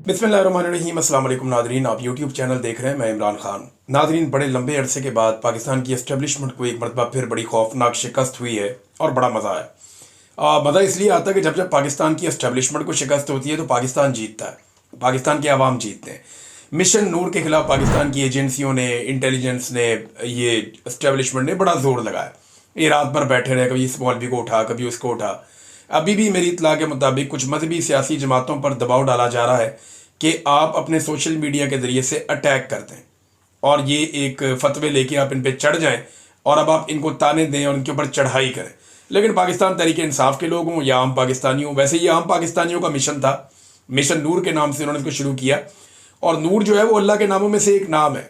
बिस्मिल्लाहिर्रहमानिर्रहीम। अस्सलाम वालेकुम नादरीन, आप यूट्यूब चैनल देख रहे हैं, मैं इमरान खान। नादरीन, बड़े लंबे अरसे के बाद पाकिस्तान की एस्टेब्लिशमेंट को एक मरतबा फिर बड़ी खौफनाक शिकस्त हुई है और बड़ा मज़ा आया। मज़ा इसलिए आता है कि जब जब पाकिस्तान की एस्टेब्लिशमेंट को शिकस्त होती है तो पाकिस्तान जीतता है, पाकिस्तान के अवाम जीतते हैं। मिशन नूर के खिलाफ पाकिस्तान की एजेंसियों ने, इंटेलिजेंस ने, ये एस्टेब्लिशमेंट ने बड़ा जोर लगाया। ये रात भर बैठे रहे, कभी इस मौलवी को उठा, कभी उसको उठा। अभी भी मेरी इत्तला के मुताबिक कुछ मजहबी सियासी जमातों पर दबाव डाला जा रहा है कि आप अपने सोशल मीडिया के ज़रिए से अटैक कर दें और ये एक फतवे लेके आप इन पे चढ़ जाएं और अब आप इनको ताने दें और इनके ऊपर चढ़ाई करें। लेकिन पाकिस्तान तहरीक इंसाफ के लोग हों या आम पाकिस्तानी हों, वैसे ये आम पाकिस्तानियों का मिशन था। मिशन नूर के नाम से उन्होंने इसको शुरू किया और नूर जो है वो अल्लाह के नामों में से एक नाम है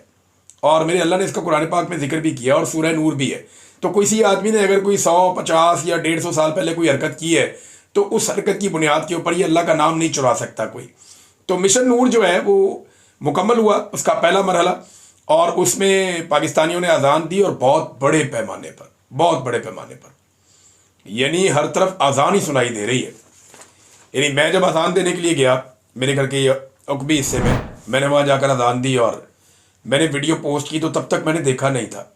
और मेरे अल्लाह ने इसका कुरान पाक में जिक्र भी किया और सूरह नूर भी है। तो किसी आदमी ने अगर कोई 100, 50 या 150 साल पहले कोई हरकत की है तो उस हरकत की बुनियाद के ऊपर ये अल्लाह का नाम नहीं चुरा सकता कोई। तो मिशन नूर जो है वो मुकम्मल हुआ, उसका पहला मरहला, और उसमें पाकिस्तानियों ने अजान दी और बहुत बड़े पैमाने पर, बहुत बड़े पैमाने पर, यानी हर तरफ अजान ही सुनाई दे रही है। यानी मैं जब अजान देने के लिए गया मेरे घर के अकबी हिस्से में, मैंने वहाँ जाकर अजान दी और मैंने वीडियो पोस्ट की तो तब तक मैंने देखा नहीं था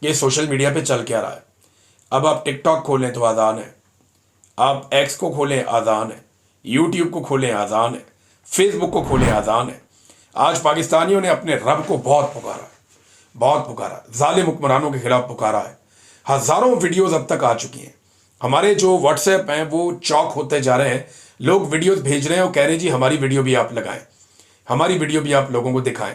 कि सोशल मीडिया पे चल क्या रहा है। अब आप टिकटॉक खोलें तो अजान है, आप एक्स को खोलें अजान है, यूट्यूब को खोलें अजान है, फेसबुक को खोलें अजान है। आज पाकिस्तानियों ने अपने रब को बहुत पुकारा, बहुत पुकारा, जालिम हुक्मरानों के खिलाफ पुकारा है। हज़ारों वीडियोस अब तक आ चुकी हैं। हमारे जो व्हाट्सएप हैं वो चौक होते जा रहे हैं। लोग वीडियोस भेज रहे हैं और कह रहे हैं जी हमारी वीडियो भी आप लगाएं, हमारी वीडियो भी आप लोगों को दिखाएं।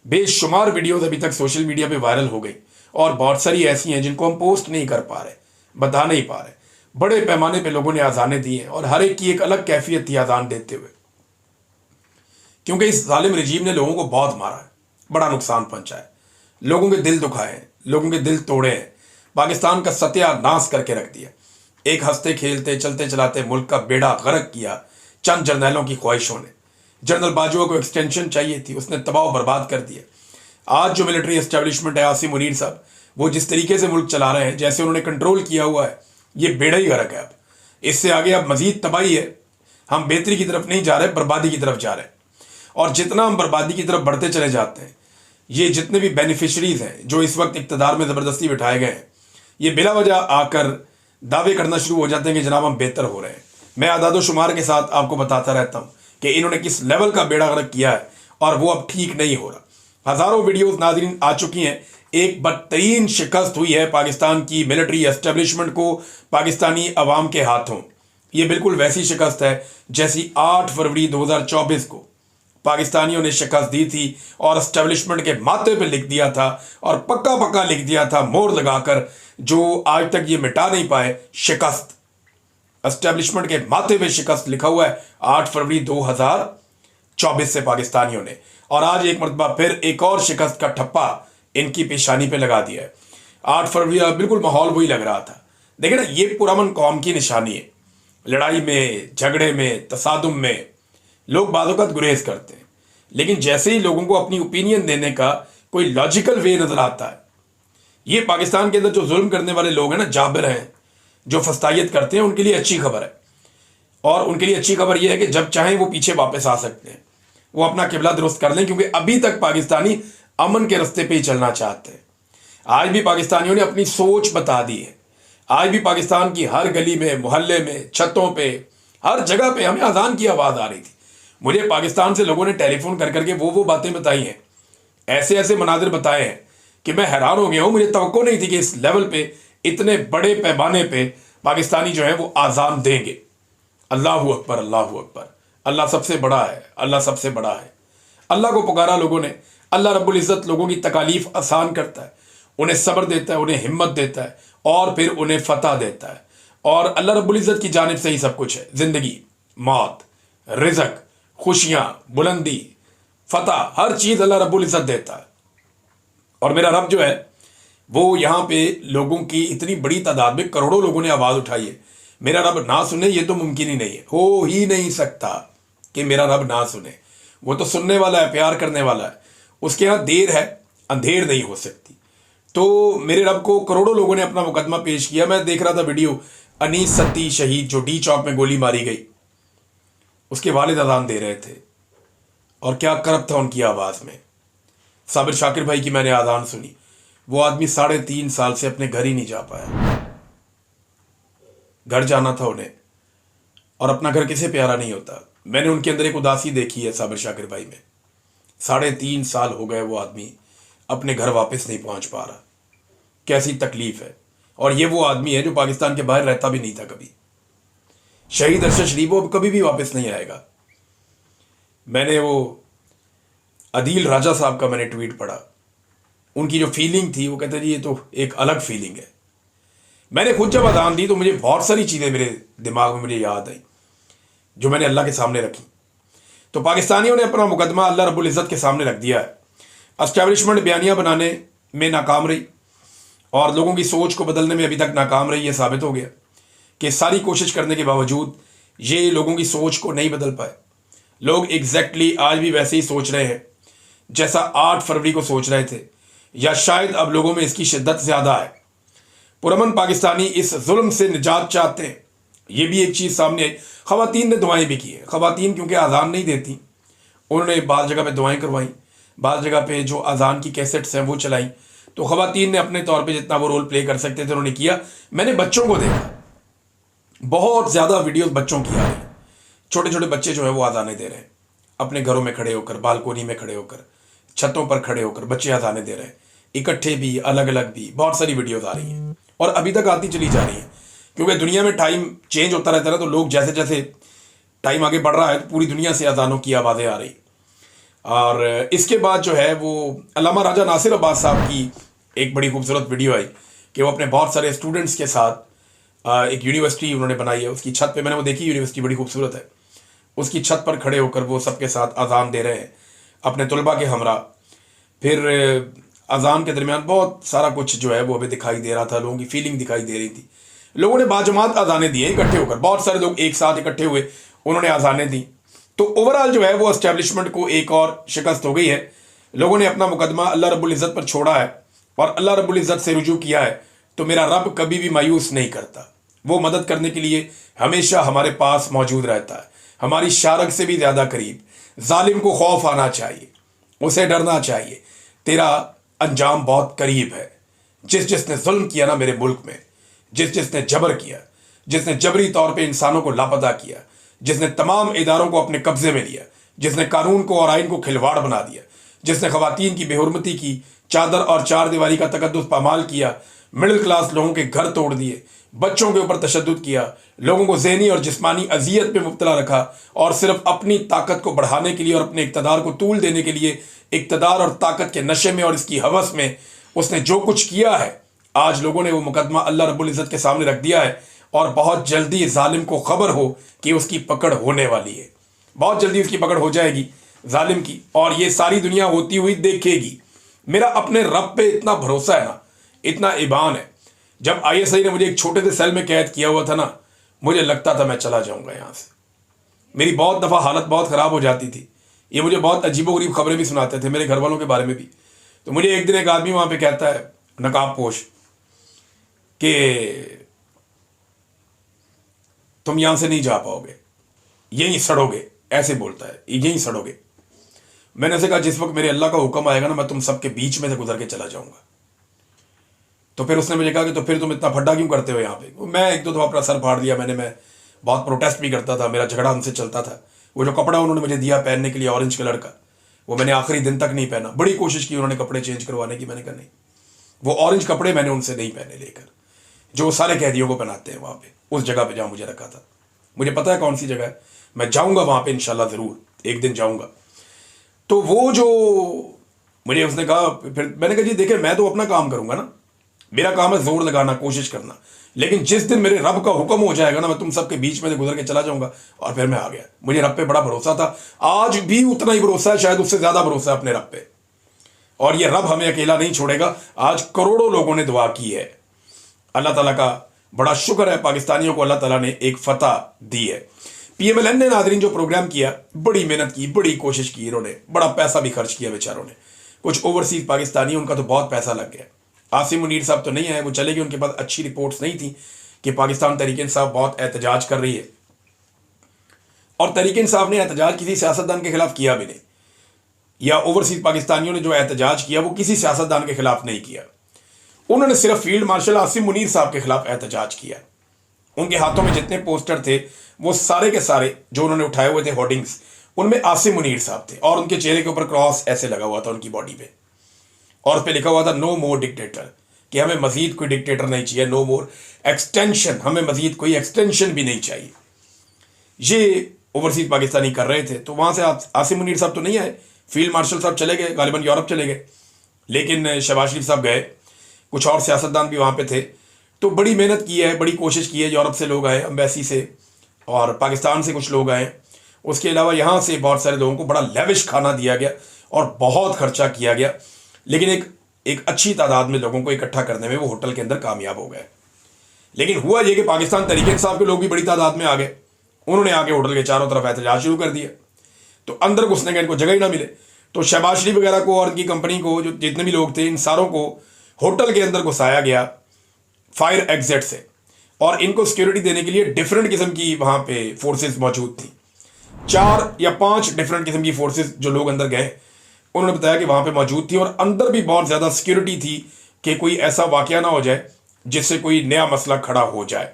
बेशुमार वीडियोस अभी तक सोशल मीडिया पे वायरल हो गई और बहुत सारी ऐसी हैं जिनको हम पोस्ट नहीं कर पा रहे, बता नहीं पा रहे। बड़े पैमाने पे लोगों ने अजानें दी हैं और हर एक की एक अलग कैफियत थी अजान देते हुए, क्योंकि इस जालिम रजीम ने लोगों को बहुत मारा है, बड़ा नुकसान पहुंचाया है, लोगों के दिल दुखाए हैं, लोगों के दिल तोड़े हैं, पाकिस्तान का सत्यानाश करके रख दिया। एक हंसते खेलते चलते चलाते मुल्क का बेड़ा गर्क किया चंद जर्नैलों की ख्वाहिशों ने। जनरल बाजवा को एक्सटेंशन चाहिए थी, उसने तबाह बर्बाद कर दिया। आज जो मिलिट्री एस्टेब्लिशमेंट है, आसिम मुनीर साहब, वो जिस तरीके से मुल्क चला रहे हैं, जैसे उन्होंने कंट्रोल किया हुआ है, ये बेड़ा ही गर्क है। अब इससे आगे अब मजीद तबाही है। हम बेहतरी की तरफ नहीं जा रहे, बर्बादी की तरफ जा रहे हैं। और जितना हम बर्बादी की तरफ बढ़ते चले जाते हैं, ये जितने भी बेनिफिशरीज हैं जो इस वक्त इक़्तिदार में ज़बरदस्ती बिठाए गए हैं, ये बिला वजह आकर दावे करना शुरू हो जाते हैं कि जनाब हम बेहतर हो रहे हैं। मैं आदादो शुमार के साथ आपको बताता रहता हूँ कि इन्होंने किस लेवल का बेड़ा गर्क किया है और वो अब ठीक नहीं हो रहा। हज़ारों वीडियोस नाज़रीन आ चुकी हैं। एक बदतरीन शिकस्त हुई है पाकिस्तान की मिलिट्री एस्टेब्लिशमेंट को पाकिस्तानी अवाम के हाथों। ये बिल्कुल वैसी शिकस्त है जैसी 8 फरवरी 2024 को पाकिस्तानियों ने शिकस्त दी थी और एस्टेब्लिशमेंट के माथे पे लिख दिया था और पक्का पक्का लिख दिया था मोहर लगाकर, जो आज तक ये मिटा नहीं पाए। शिकस्त एस्टेब्लिशमेंट के माथे पे शिकस्त लिखा हुआ है 8 फरवरी 2024 से पाकिस्तानियों ने, और आज एक मरतबा फिर एक और शिकस्त का ठप्पा इनकी पेशानी पे लगा दिया है। 8 फरवरी बिल्कुल माहौल वही लग रहा था। देखिए ना, ये पुरअमन कौम की निशानी है। लड़ाई में, झगड़े में, तसादुम में लोग बाज़-औक़ात गुरेज करते हैं, लेकिन जैसे ही लोगों को अपनी ओपिनियन देने का कोई लॉजिकल वे नजर आता है, ये पाकिस्तान के अंदर जो जुल्म करने वाले लोग हैं ना, जाबिर हैं, जो फस्तायत करते हैं, उनके लिए अच्छी खबर है। और उनके लिए अच्छी खबर यह है कि जब चाहें वो पीछे वापस आ सकते हैं, वो अपना किबला दुरुस्त कर लें, क्योंकि अभी तक पाकिस्तानी अमन के रास्ते पे ही चलना चाहते हैं। आज भी पाकिस्तानियों ने अपनी सोच बता दी है। आज भी पाकिस्तान की हर गली में, मोहल्ले में, छतों पे, हर जगह पे हमें अजान की आवाज़ आ रही थी। मुझे पाकिस्तान से लोगों ने टेलीफोन कर करके वो बातें बताई हैं, ऐसे ऐसे मनाजिर बताए हैं कि मैं हैरान हो गया हूँ। मुझे तवक्को नहीं थी कि इस लेवल पे, इतने बड़े पैमाने पे पाकिस्तानी जो है वो आज़ान देंगे। अल्लाहु अकबर, अल्लाहु अकबर। अल्लाह सबसे बड़ा है, अल्लाह सबसे बड़ा है। अल्लाह को पुकारा लोगों ने। अल्लाह रब्बुल इज़्ज़त लोगों की तकालीफ आसान करता है, उन्हें सब्र देता है, उन्हें हिम्मत देता है और फिर उन्हें फतह देता है। और अल्लाह रब्बुल इज़्ज़त की जानिब से ही सब कुछ है। ज़िंदगी, मौत, रिज़्क़, खुशियाँ, बुलंदी, फतह, हर चीज़ अल्लाह रब्बुल इज़्ज़त देता है। और मेरा रब जो है वो यहाँ पे लोगों की इतनी बड़ी तादाद में, करोड़ों लोगों ने आवाज़ उठाई है। मेरा रब ना सुने ये तो मुमकिन ही नहीं है, हो ही नहीं सकता कि मेरा रब ना सुने। वो तो सुनने वाला है, प्यार करने वाला है। उसके यहाँ देर है, अंधेर नहीं हो सकती। तो मेरे रब को करोड़ों लोगों ने अपना मुकदमा पेश किया। मैं देख रहा था वीडियो, अनीस सत्ती शहीद जो डी चौक में गोली मारी गई, उसके वालिद अजान दे रहे थे। और क्या करप था उनकी आवाज़ में। साबिर शाकिर भाई की मैंने आज़ान सुनी, वो आदमी 3.5 साल से अपने घर ही नहीं जा पाया। घर जाना था उन्हें, और अपना घर किसे प्यारा नहीं होता। मैंने उनके अंदर एक उदासी देखी है साबिर शाकिर भाई में। 3.5 साल हो गए वो आदमी अपने घर वापस नहीं पहुंच पा रहा। कैसी तकलीफ है। और ये वो आदमी है जो पाकिस्तान के बाहर रहता भी नहीं था कभी। शहीद अरशद शरीफ वो कभी भी वापस नहीं आएगा। मैंने वो अदील राजा साहब का मैंने ट्वीट पढ़ा, उनकी जो फीलिंग थी, वो कहते जी ये तो एक अलग फीलिंग है। मैंने खुद जब अजान दी तो मुझे बहुत सारी चीज़ें मेरे दिमाग में मुझे याद आई जो मैंने अल्लाह के सामने रखी। तो पाकिस्तानियों ने अपना मुकदमा अल्लाह रब्बुल इज़्ज़त के सामने रख दिया है। एस्टैब्लिशमेंट बयानियाँ बनाने में नाकाम रही और लोगों की सोच को बदलने में अभी तक नाकाम रही। ये साबित हो गया कि सारी कोशिश करने के बावजूद ये लोगों की सोच को नहीं बदल पाए। लोग एग्जैक्टली आज भी वैसे ही सोच रहे हैं जैसा 8 फरवरी को सोच रहे थे, या शायद अब लोगों में इसकी शिद्दत ज़्यादा है। पुरअमन पाकिस्तानी इस जुल्म से निजात चाहते हैं। ये भी एक चीज़ सामने आई। ख़वातीन ने दुआएं भी की हैं। ख़वातीन क्योंकि अजान नहीं देती, उन्होंने बाज़ जगह पे दुआएं करवाई, बाज़ जगह पे जो अजान की कैसेट्स हैं वो चलाई। तो ख़वातीन ने अपने तौर पे जितना वो रोल प्ले कर सकते थे उन्होंने किया। मैंने बच्चों को देखा, बहुत ज़्यादा वीडियोस बच्चों की आ रही हैं। छोटे छोटे बच्चे जो है वो अजाने दे रहे हैं, अपने घरों में खड़े होकर, बालकोनी में खड़े होकर, छतों पर खड़े होकर बच्चे अजाने दे रहे हैं। इकट्ठे भी, अलग अलग भी, बहुत सारी वीडियोस आ रही हैं और अभी तक आती चली जा रही हैं। क्योंकि दुनिया में टाइम चेंज होता रहता है, तो लोग जैसे जैसे टाइम आगे बढ़ रहा है तो पूरी दुनिया से अजानों की आवाज़ें आ रही। और इसके बाद जो है वो अल्लामा राजा नासिर अब्बास साहब की एक बड़ी खूबसूरत वीडियो आई कि वो अपने बहुत सारे स्टूडेंट्स के साथ एक यूनिवर्सिटी उन्होंने बनाई है, उसकी छत पे मैंने वो देखी, यूनिवर्सिटी बड़ी खूबसूरत है। उसकी छत पर खड़े होकर वो सबके साथ अजान दे रहे हैं अपने तलबा के हमरा। फिर अजान के दरमियान बहुत सारा कुछ जो है वो अभी दिखाई दे रहा था, लोगों की फीलिंग दिखाई दे रही थी। लोगों ने बाजमात अजानें दी इकट्ठे होकर, बहुत सारे लोग एक साथ इकट्ठे हुए, उन्होंने अजानें दी। तो ओवरऑल जो है वो एस्टैब्लिशमेंट को एक और शिकस्त हो गई है। लोगों ने अपना मुकदमा अल्लाह रब्बुल इज़्ज़त पर छोड़ा है और अल्लाह रब्बुल इज़्ज़त से रुजू किया है। तो मेरा रब कभी भी मायूस नहीं करता, वो मदद करने के लिए हमेशा हमारे पास मौजूद रहता है, हमारी शारक से भी ज़्यादा करीब। जालिम को खौफ आना चाहिए, उसे डरना चाहिए, तेरा अंजाम बहुत करीब है। जिसने जुल्म किया ना मेरे मुल्क में, जिसने जबर किया, जिसने जबरी तौर पे इंसानों को लापता किया, जिसने तमाम इदारों को अपने कब्जे में लिया, जिसने कानून को और आइन को खिलवाड़ बना दिया, जिसने खवातीन की बेहुरमती की, चादर और चार दीवारी का तकद्दुस पामाल किया, मिडिल क्लास लोगों के घर तोड़ दिए, बच्चों के ऊपर तशद्दुद किया, लोगों को ज़हनी और जिस्मानी अजियत पे मुब्तला रखा, और सिर्फ अपनी ताकत को बढ़ाने के लिए और अपने इक़्तिदार को तूल देने के लिए इक़्तिदार और ताकत के नशे में और इसकी हवस में उसने जो कुछ किया है, आज लोगों ने वो मुकदमा अल्लाह रब्बुल इज़्ज़त के सामने रख दिया है। और बहुत जल्दी जालिम को खबर हो कि उसकी पकड़ होने वाली है, बहुत जल्दी उसकी पकड़ हो जाएगी जालिम की, और ये सारी दुनिया होती हुई देखेगी। मेरा अपने रब पे इतना भरोसा है ना, इतना ईमान है। जब ISI ने मुझे एक छोटे से सेल में कैद किया हुआ था ना, मुझे लगता था मैं चला जाऊंगा यहाँ से। मेरी बहुत दफ़ा हालत बहुत ख़राब हो जाती थी। ये मुझे बहुत अजीबोगरीब खबरें भी सुनाते थे, मेरे घर वालों के बारे में भी। तो मुझे एक दिन एक आदमी वहाँ पे कहता है, नकाब पोश, कि तुम यहाँ से नहीं जा पाओगे, यहीं सड़ोगे, ऐसे बोलता है, यहीं सड़ोगे। मैंने ऐसे कहा जिस वक्त मेरे अल्लाह का हुक्म आएगा ना, मैं तुम सबके बीच में से गुजर के चला जाऊंगा। तो फिर उसने मुझे कहा कि तो फिर तुम इतना फड्डा क्यों करते हो यहाँ पे। मैं एक दो दफ़ा अपना सर फाड़ दिया मैं बहुत प्रोटेस्ट भी करता था, मेरा झगड़ा उनसे चलता था। वो जो कपड़ा उन्होंने मुझे दिया पहनने के लिए ऑरेंज कलर का, वो मैंने आखिरी दिन तक नहीं पहना। बड़ी कोशिश की उन्होंने कपड़े चेंज करवाने की, मैंने कहा नहीं, वो ऑरेंज कपड़े मैंने उनसे नहीं पहने लेकर, जो वो सारे कैदियों को पहनाते हैं वहाँ पे, उस जगह पे जहाँ मुझे रखा था। मुझे पता है कौन सी जगह है, मैं जाऊँगा वहाँ पे इंशाल्लाह, ज़रूर एक दिन जाऊँगा। तो वो जो मुझे उसने कहा, फिर मैंने कहा जी देखिए मैं तो अपना काम करूँगा ना, मेरा काम है जोर लगाना, कोशिश करना, लेकिन जिस दिन मेरे रब का हुक्म हो जाएगा ना, मैं तुम सबके बीच में से गुजर के चला जाऊँगा। और फिर मैं आ गया। मुझे रब पे बड़ा भरोसा था, आज भी उतना ही भरोसा है, शायद उससे ज़्यादा भरोसा है अपने रब पे। और ये रब हमें अकेला नहीं छोड़ेगा। आज करोड़ों लोगों ने दुआ की है, अल्लाह ताला का बड़ा शुक्र है, पाकिस्तानियों को अल्लाह ताला ने एक फतह दी है। PMLN ने नादरीन जो प्रोग्राम किया, बड़ी मेहनत की, बड़ी कोशिश की, इन्होंने बड़ा पैसा भी खर्च किया बेचारों ने। कुछ ओवरसीज पाकिस्तानी, उनका तो बहुत पैसा लग गया। आसिम मुनीर साहब तो नहीं आए, वो चले गए, उनके पास अच्छी रिपोर्ट्स नहीं थी कि पाकिस्तान तहरीक इंसाफ बहुत एहतजाज कर रही है। और तहरीक इंसाफ ने एहतजाज किसी सियासतदान के खिलाफ किया भी नहीं, या ओवरसीज पाकिस्तानियों ने जो एहतजाज किया वो किसी सियासतदान के खिलाफ नहीं किया। उन्होंने सिर्फ फील्ड मार्शल आसिम मुनीर साहब के खिलाफ एहतजाज किया। उनके हाथों में जितने पोस्टर थे वो सारे के सारे जो उन्होंने उठाए हुए थे होर्डिंग्स, उनमें आसिम मुनीर साहब थे और उनके चेहरे के ऊपर क्रॉस ऐसे लगा हुआ था उनकी बॉडी पे, और उस पर लिखा हुआ था नो मोर डिक्टेटर, कि हमें मजीद कोई डिक्टेटर नहीं चाहिए, नो मोर एक्सटेंशन, हमें मजीद कोई एक्सटेंशन भी नहीं चाहिए। ये ओवरसीज पाकिस्तानी कर रहे थे। तो वहाँ से आसिम मुनीर साहब तो नहीं आए, फील्ड मार्शल साहब चले गए, गालिबन यूरोप चले गए, लेकिन शहबाज शरीफ साहब गए, कुछ और सियासतदान भी वहाँ पे थे। तो बड़ी मेहनत की है, बड़ी कोशिश की है, यूरोप से लोग आए, अम्बेसी से, और पाकिस्तान से कुछ लोग आए, उसके अलावा यहाँ से बहुत सारे लोगों को बड़ा लेविश खाना दिया गया और बहुत खर्चा किया गया, लेकिन एक अच्छी तादाद में लोगों को इकट्ठा करने में वो होटल के अंदर कामयाब हो गए। लेकिन हुआ ये कि पाकिस्तान तहरीक इंसाफ के लोग भी बड़ी तादाद में आ गए, उन्होंने आके होटल के चारों तरफ एहतजाज शुरू कर दिया। तो अंदर घुसने का इनको जगह ही ना मिले, तो शहबाज शरीफ वगैरह को और इनकी कंपनी को, जो जितने भी लोग थे, इन सारों को होटल के अंदर घुसाया गया फायर एग्जिट से, और इनको सिक्योरिटी देने के लिए डिफरेंट किस्म की वहाँ पे फोर्सेस मौजूद थी। 4 या 5 डिफरेंट किस्म की फोर्सेस जो लोग अंदर गए उन्होंने बताया कि वहाँ पे मौजूद थी, और अंदर भी बहुत ज़्यादा सिक्योरिटी थी कि कोई ऐसा वाकया ना हो जाए जिससे कोई नया मसला खड़ा हो जाए।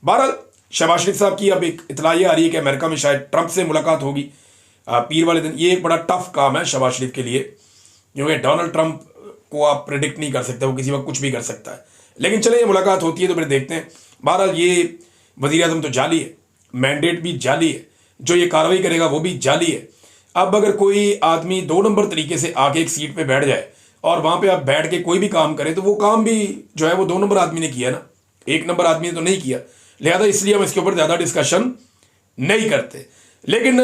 बहरहाल शहबाज शरीफ साहब की अब एक इतला ये आ रही है कि अमेरिका में शायद ट्रंप से मुलाकात होगी पीर वाले दिन। ये एक बड़ा टफ काम है शहबाज शरीफ के लिए, क्योंकि डोनाल्ड ट्रंप को आप प्रिडिक्ट नहीं कर सकते, वो किसी वक्त कुछ भी कर सकता है। लेकिन चले ये मुलाकात होती है तो फिर देखते हैं। बहरहाल ये वज़ीर आज़म तो जाली है, मैंडेट भी जाली है, जो ये कार्रवाई करेगा वो भी जाली है। अब अगर कोई आदमी 2 नंबर तरीके से आके एक सीट पे बैठ जाए और वहाँ पे आप बैठ के कोई भी काम करें, तो वो काम भी जो है वो 2 नंबर आदमी ने किया ना, 1 नंबर आदमी ने तो नहीं किया। लिहाजा इसलिए हम इसके ऊपर ज़्यादा डिस्कशन नहीं करते। लेकिन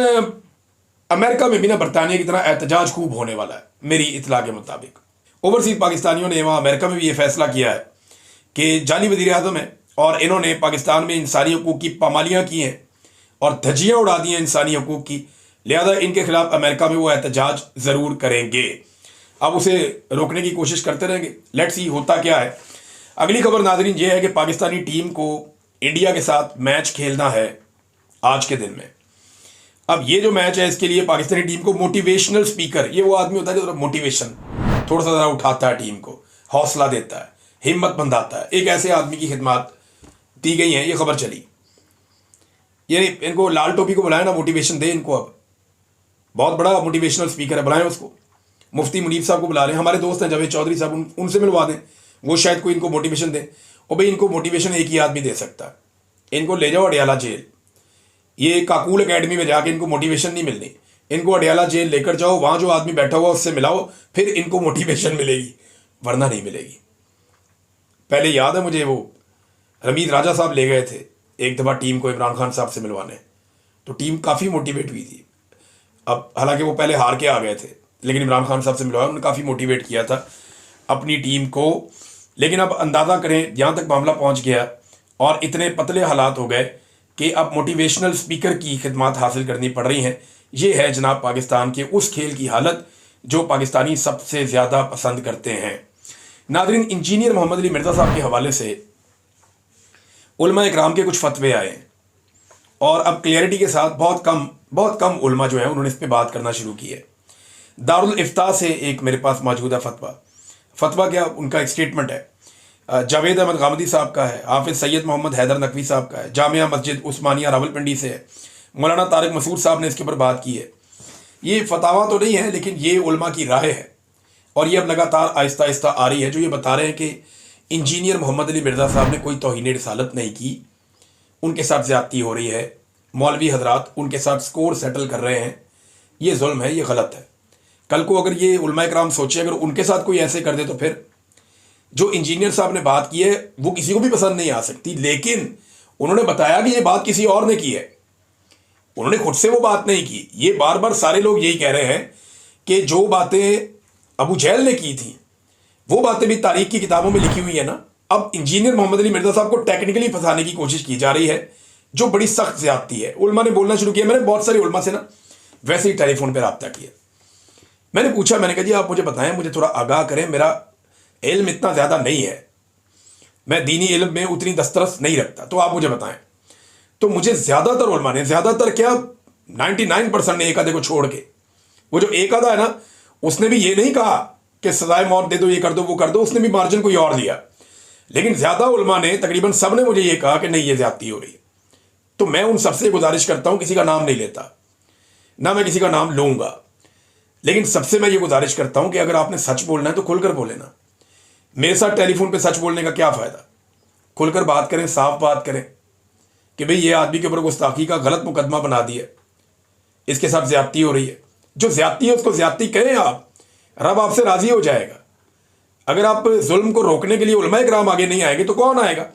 अमेरिका में भी ना बरतानिया की तरह एहतजाज खूब होने वाला है मेरी इतला के मुताबिक। ओवरसीज पाकिस्तानियों ने वहाँ अमेरिका में भी ये फैसला किया है कि जाली वज़ीर आज़म है और इन्होंने पाकिस्तान में इंसानी हकूक़ की पामालियाँ की हैं और धज्जियाँ उड़ा दी हैं इंसानी हकूक़ की, लिहाजा इनके खिलाफ अमेरिका में वो एहतजाज ज़रूर करेंगे। अब उसे रोकने की कोशिश करते रहेंगे, लेट्स सी होता क्या है। अगली खबर नाज़रीन ये है कि पाकिस्तानी टीम को इंडिया के साथ मैच खेलना है आज के दिन में। अब ये जो मैच है इसके लिए पाकिस्तानी टीम को मोटिवेशनल स्पीकर, ये वो आदमी होता है जो मोटिवेशन थोड़ा सा ज़रा उठाता है, टीम को हौसला देता है, हिम्मत बंधाता है, एक ऐसे आदमी की खिदमत दी गई है। ये खबर चली, ये इनको लाल टोपी को बुलाए ना, मोटिवेशन दे इनको। अब बहुत बड़ा मोटिवेशनल स्पीकर है, बुलाएं उसको। मुफ्ती मुनीब साहब को बुला रहे हैं, हमारे दोस्त हैं जावेद चौधरी साहब, उनसे मिलवा दें, वो शायद कोई इनको मोटिवेशन दें। और भाई इनको मोटिवेशन एक ही आदमी दे सकता है। इनको ले जाओ अडयाला जेल, ये काकूल एकेडमी में जाके इनको मोटिवेशन नहीं मिलनी, इनको अडयाला जेल लेकर जाओ, वहाँ जो आदमी बैठा हुआ उससे मिलाओ, फिर इनको मोटिवेशन मिलेगी, वरना नहीं मिलेगी। पहले याद है मुझे, वो रमीज राजा साहब ले गए थे एक दफ़ा टीम को इमरान खान साहब से मिलवाने, तो टीम काफ़ी मोटिवेट हुई थी। अब हालांकि वो पहले हार के आ गए थे, लेकिन इमरान खान साहब से मिलवाया, उन्होंने काफ़ी मोटिवेट किया था अपनी टीम को। लेकिन अब अंदाज़ा करें यहाँ तक मामला पहुँच गया और इतने पतले हालात हो गए कि अब मोटिवेशनल स्पीकर की खिदमत हासिल करनी पड़ रही हैं। ये है जनाब पाकिस्तान के उस खेल की हालत जो पाकिस्तानी सबसे ज़्यादा पसंद करते हैं। नादरीन, इंजीनियर मोहम्मद अली मिर्ज़ा साहब के हवाले से उलमा इकराम के कुछ फतवे आए और अब क्लियरिटी के साथ बहुत कम उलमा जो है उन्होंने इस पर बात करना शुरू की है। दारुल इफ्ता से एक मेरे पास मौजूद है फतवा क्या, उनका एक स्टेटमेंट है, जावेद अहमद गामदी साहब का है, हाफिज़ सैयद मोहम्मद हैदर नकवी साहब का है, जामिया मस्जिद उस्मानिया रावलपिंडी से है, मौलाना तारिक मसूद साहब ने इसके ऊपर बात की है। ये फतावा तो नहीं है, लेकिन ये उलमा की राय है और ये अब लगातार आहिस्ता आहिस्ता आ रही है, जो ये बता रहे हैं कि इंजीनियर मोहम्मद अली मिर्ज़ा साहब ने कोई तौहीन रिसालत नहीं की, उनके साथ ज़्यादती हो रही है, मौलवी हजरात उनके साथ स्कोर सेटल कर रहे हैं, ये जुल्म है, ये गलत है। कल को अगर ये उलमा इकराम सोचे अगर उनके साथ कोई ऐसे कर दे तो फिर जो इंजीनियर साहब ने बात की है वो किसी को भी पसंद नहीं आ सकती, लेकिन उन्होंने बताया कि ये बात किसी और ने की है, उन्होंने खुद से वो बात नहीं की। ये बार बार सारे लोग यही कह रहे हैं कि जो बातें अबू जहल ने की थी वो बातें भी तारीख की किताबों में लिखी हुई है ना। अब इंजीनियर मोहम्मद अली मिर्ज़ा साहब को टेक्निकली फंसाने की कोशिश की जा रही है, जो बड़ी सख्त ज़्यादती है। उलमा ने बोलना शुरू किया, मैंने बहुत सारे उलमा से ना वैसे ही टेलीफोन पर रब्ता किया, मैंने पूछा, मैंने कहा जी आप मुझे बताएं, मुझे थोड़ा आगाह करें, मेरा इल्म इतना ज़्यादा नहीं है, मैं दीनी इल्म में उतनी दस्तरस नहीं रखता, तो आप मुझे बताएं। तो मुझे ज़्यादातर उलमा ने, ज़्यादातर क्या 99% ने, एक आधे को छोड़ के वो जो एक आधा है ना, उसने भी ये नहीं कहा कि सजाए मौत दे दो, ये कर दो, वो कर दो, उसने भी मार्जिन कोई और दिया। लेकिन ज्यादा उलमा ने, तकरीबन सब ने मुझे ये कहा कि नहीं, ये ज्यादती हो रही है। तो मैं उन सबसे गुजारिश करता हूं, किसी का नाम नहीं लेता, ना मैं किसी का नाम लूंगा, लेकिन सबसे मैं ये गुजारिश करता हूं कि अगर आपने सच बोलना है तो खुलकर बोले ना। मेरे साथ टेलीफोन पे सच बोलने का क्या फायदा? खुलकर बात करें, साफ बात करें कि भाई ये आदमी के ऊपर गुस्ताखी का गलत मुकदमा बना दिया, इसके साथ ज्यादती हो रही है। जो ज्यादती है उसको ज्यादती कहें आप, रब आपसे राजी हो जाएगा। अगर आप जुल्म को रोकने के लिए उलमाए किराम आगे नहीं आएंगे तो कौन आएगा?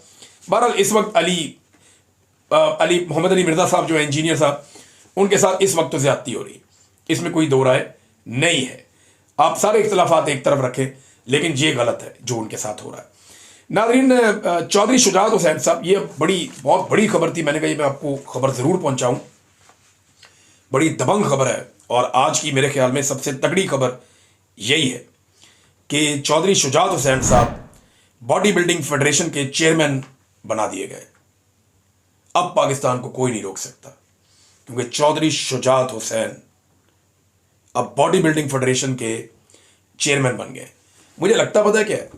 बहरहाल इस वक्त अली मोहम्मद अली मिर्जा साहब जो है इंजीनियर साहब, उनके साथ इस वक्त तो ज्यादती हो रही है, इसमें कोई दो राय नहीं है। आप सारे इख्तलाफात एक तरफ रखें, लेकिन ये गलत है जो उनके साथ हो रहा है। नाज़रीन, चौधरी शुजात हुसैन साहब, ये बहुत बड़ी खबर थी, मैंने कहा ये मैं आपको खबर ज़रूर पहुंचाऊं। बड़ी दबंग खबर है और आज की मेरे ख्याल में सबसे तगड़ी खबर यही है कि चौधरी शुजात हुसैन साहब बॉडी बिल्डिंग फेडरेशन के चेयरमैन बना दिए गए। अब पाकिस्तान को कोई नहीं रोक सकता, क्योंकि चौधरी शुजात हुसैन अब बॉडी बिल्डिंग फेडरेशन के चेयरमैन बन गए। मुझे लगता पता है क्या है?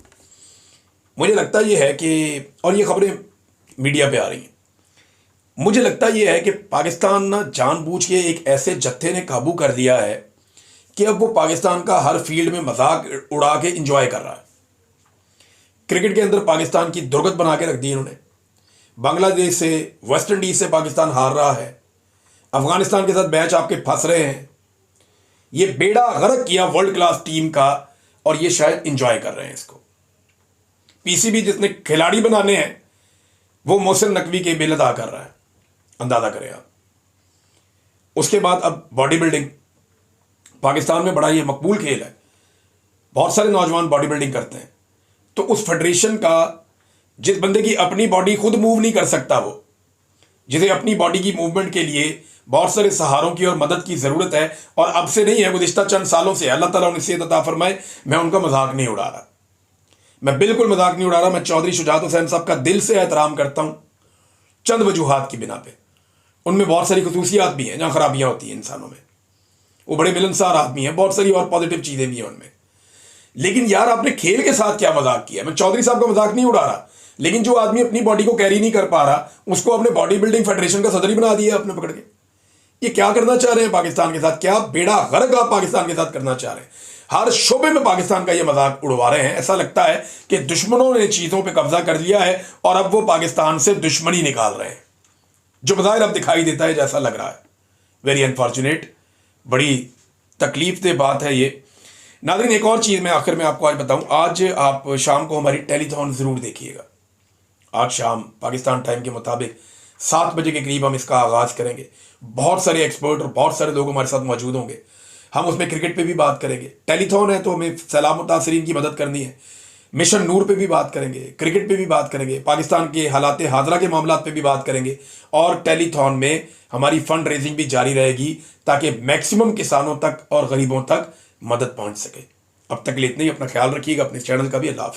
मुझे लगता यह है कि, और ये खबरें मीडिया पे आ रही हैं, मुझे लगता यह है कि पाकिस्तान ना जानबूझ के एक ऐसे जत्थे ने काबू कर लिया है कि अब वो पाकिस्तान का हर फील्ड में मजाक उड़ा के इंजॉय कर रहा है। क्रिकेट के अंदर पाकिस्तान की दुर्गत बना के रख दी इन्होंने। बांग्लादेश से, वेस्ट इंडीज से पाकिस्तान हार रहा है, अफगानिस्तान के साथ मैच आपके फंस रहे हैं। ये बेड़ा गर्क किया वर्ल्ड क्लास टीम का, और ये शायद इंजॉय कर रहे हैं इसको। पीसीबी जितने खिलाड़ी बनाने हैं वो मोहसिन नकवी के बिल अदा कर रहा है, अंदाजा करें आप। उसके बाद अब बॉडी बिल्डिंग पाकिस्तान में बड़ा ये मकबूल खेल है, बहुत सारे नौजवान बॉडी बिल्डिंग करते हैं। तो उस फेडरेशन का, जिस बंदे की अपनी बॉडी खुद मूव नहीं कर सकता, वो जिसे अपनी बॉडी की मूवमेंट के लिए बहुत सारे सहारों की और मदद की ज़रूरत है, और अब से नहीं है, गुज़िश्ता चंद सालों से, अल्लाह ताला उन्हें सेहत अता फरमाए। मैं उनका मजाक नहीं उड़ा रहा, मैं बिल्कुल मजाक नहीं उड़ा रहा। मैं चौधरी शुजात हुसैन साहब का दिल से एहतराम करता हूँ, चंद वजूहात की बिना पे। उनमें बहुत सारी खसूसियात भी हैं जहाँ खराबियाँ होती हैं इंसानों में। वो बड़े मिलनसार आदमी हैं, बहुत सारी और पॉजिटिव चीज़ें भी हैं उनमें। लेकिन यार, आपने खेल के साथ क्या मजाक किया? मैं चौधरी साहब का मजाक नहीं उड़ा रहा, लेकिन जो आदमी अपनी बॉडी को कैरी नहीं कर पा रहा, उसको अपने बॉडी बिल्डिंग फेडरेशन का सदर ही बना दिया आपने पकड़ के। ये क्या करना चाह रहे हैं पाकिस्तान के साथ? क्या बेड़ा गर्क आप पाकिस्तान के साथ करना चाह रहे हैं? हर शोबे में पाकिस्तान का ये मजाक उड़वा रहे हैं। ऐसा लगता है कि दुश्मनों ने चीज़ों पे कब्जा कर लिया है और अब वो पाकिस्तान से दुश्मनी निकाल रहे हैं, जो बज़ाहिर अब दिखाई देता है जैसा लग रहा है। वेरी अनफॉर्चुनेट, बड़ी तकलीफ दे बात है ये। नाज़रीन, एक और चीज़ मैं आखिर में आपको आज बताऊं। आज आप शाम को हमारी टेलीथॉन ज़रूर देखिएगा। आज शाम पाकिस्तान टाइम के मुताबिक 7 बजे के करीब हम इसका आगाज़ करेंगे। बहुत सारे एक्सपर्ट और बहुत सारे लोग हमारे साथ मौजूद होंगे। हम उसमें क्रिकेट पे भी बात करेंगे। टेलीथॉन है तो हमें सैलाब मुतासरीन की मदद करनी है। मिशन नूर पे भी बात करेंगे, क्रिकेट पे भी बात करेंगे, पाकिस्तान के हालात हाजरा के मामलात पे भी बात करेंगे, और टेलीथॉन में हमारी फंड रेजिंग भी जारी रहेगी ताकि मैक्सिमम किसानों तक और गरीबों तक मदद पहुंच सके। अब तक के लिए इतना ही। अपना ख्याल रखिएगा, अपने चैनल का भी। अल्लाह हाफ़िज़।